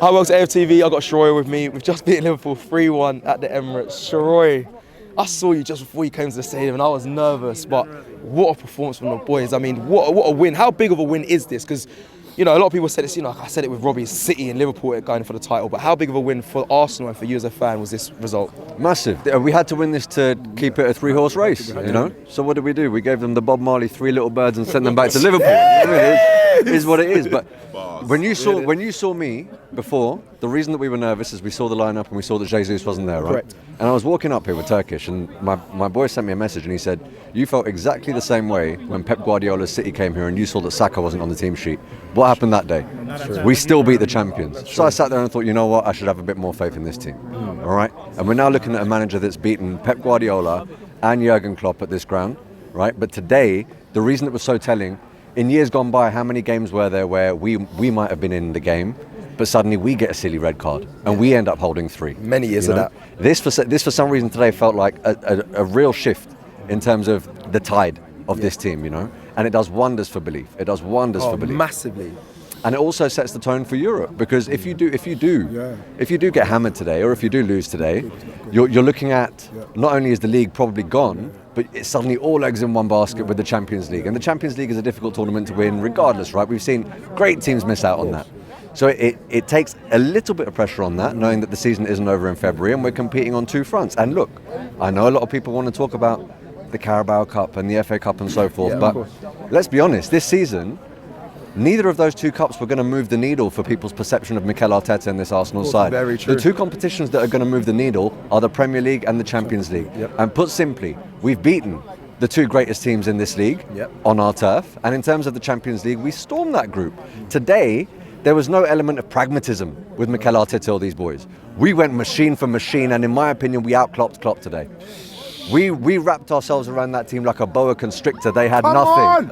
Hi, welcome to AFTV. I got Sheroy with me. We've just beaten Liverpool 3-1 at the Emirates. Sheroy, I saw you just before you came to the stadium and I was nervous, but what a performance from the boys. I mean, what a win. How big of a win is this? Because, you know, a lot of people said it's, I said it with Robbie, City and Liverpool going for the title, but how big of a win for Arsenal and for you as a fan was this result? Massive. We had to win this to keep it a three-horse race, you know? So what did we do? We gave them the Bob Marley three little birds and sent them back to Liverpool. It is what it is. But when you saw me before, the reason that we were nervous is we saw the lineup and we saw that Jesus wasn't there, right? Correct. And I was walking up here with Turkish and my boy sent me a message and he said, you felt exactly the same way when Pep Guardiola's City came here and you saw that Saka wasn't on the team sheet. What happened that day? We still beat the champions. So I sat there and thought, you know what, I should have a bit more faith in this team. All right? And we're now looking at a manager that's beaten Pep Guardiola and Jurgen Klopp at this ground, right? But today, the reason it was so telling, in years gone by, how many games were there where we might have been in the game, but suddenly we get a silly red card and we end up holding 3. Many years of that. This for some reason today felt like a real shift in terms of the tide of this team, you know, and it does wonders for belief. It does wonders for belief. Massively. And it also sets the tone for Europe because if you do get hammered today, or if you do lose today, you're looking at not only is the league probably gone, but it's suddenly all eggs in one basket with the Champions League. And the Champions League is a difficult tournament to win regardless, right? We've seen great teams miss out on that. So it takes a little bit of pressure on that, knowing that the season isn't over in February and we're competing on 2 fronts. And look, I know a lot of people want to talk about the Carabao Cup and the FA Cup and so forth, but let's be honest, this season, neither of those 2 cups were going to move the needle for people's perception of Mikel Arteta and this Arsenal side. Very true. The 2 competitions that are going to move the needle are the Premier League and the Champions League. And put simply, we've beaten the 2 greatest teams in this league on our turf. And in terms of the Champions League, we stormed that group. Today, there was no element of pragmatism with Mikel Arteta or these boys. We went machine for machine, and in my opinion, we out-Klopped Klopp today. We wrapped ourselves around that team like a boa constrictor. They had nothing.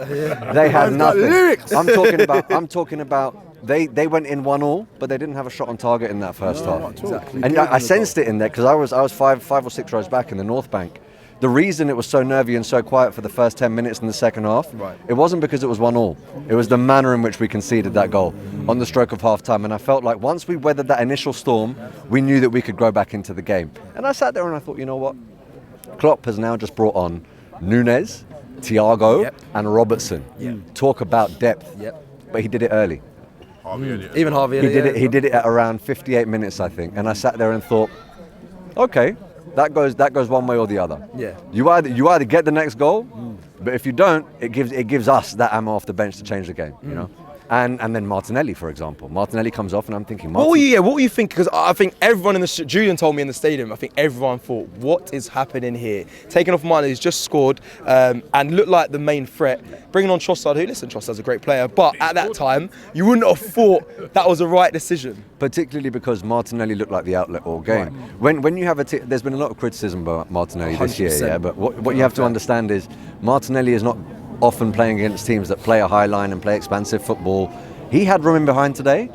They had nothing. I'm talking about they went in 1-1, but they didn't have a shot on target in that first half. Exactly. And I sensed it in there because I was five or six rows back in the North Bank. The reason it was so nervy and so quiet for the first 10 minutes in the second half, it wasn't because it was 1-1. It was the manner in which we conceded that goal on the stroke of half-time. And I felt like once we weathered that initial storm, we knew that we could grow back into the game. And I sat there and I thought, you know what? Klopp has now just brought on Núñez, Thiago and Robertson. Talk about depth. But he did it early. Even Harvey. He did it at around 58 minutes, I think. And I sat there and thought, okay, that goes one way or the other. You either get the next goal, but if you don't, it gives us that ammo off the bench to change the game, you know. And then Martinelli, for example. Martinelli comes off and I'm thinking, what were you thinking? Because I think everyone Julian told me in the stadium, I think everyone thought, what is happening here? Taking off Martinelli, he's just scored and looked like the main threat. Bringing on Trossard, Trossard's a great player, but at that time, you wouldn't have thought that was the right decision. Particularly because Martinelli looked like the outlet all game. When you have there's been a lot of criticism about Martinelli this year, but what you have to understand is Martinelli is not often playing against teams that play a high line and play expansive football. He had room in behind today,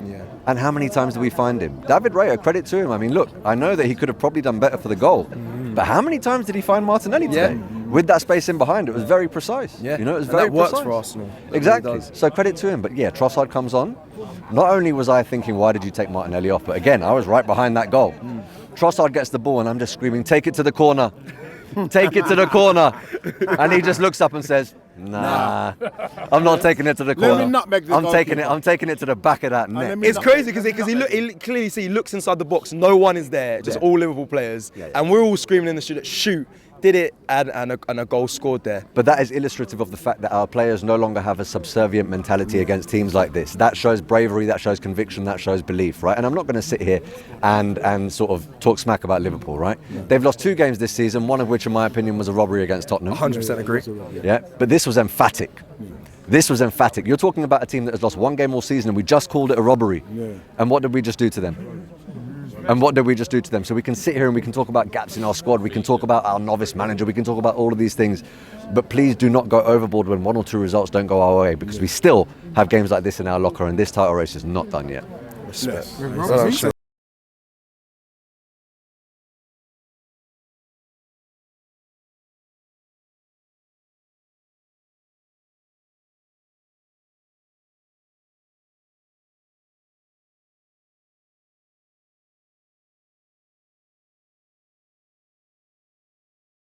and how many times did we find him? David Raya, credit to him. I mean, look, I know that he could have probably done better for the goal, but how many times did he find Martinelli today? With that space in behind, it was very precise. You know, it was very precise. Works for Arsenal. Exactly. So credit to him. But yeah, Trossard comes on. Not only was I thinking, why did you take Martinelli off? But again, I was right behind that goal. Trossard gets the ball, and I'm just screaming, take it to the corner. Take it to the corner. And he just looks up and says, nah, I'm not taking it to the corner. I'm taking it to the back of that net. It's crazy because he clearly see he looks inside the box. No one is there, just all Liverpool players, and we're all screaming in the shoot. Did it and a goal scored there. But that is illustrative of the fact that our players no longer have a subservient mentality against teams like this. That shows bravery, that shows conviction, that shows belief, right? And I'm not going to sit here and sort of talk smack about Liverpool, right? They've lost 2 games this season, one of which, in my opinion, was a robbery against Tottenham. 100% agree. Yeah, but this was emphatic. This was emphatic. You're talking about a team that has lost 1 game all season, and we just called it a robbery. And what did we just do to them? So we can sit here and we can talk about gaps in our squad, we can talk about our novice manager, we can talk about all of these things, but please do not go overboard when 1 or 2 results don't go our way, because we still have games like this in our locker and this title race is not done yet. Respect.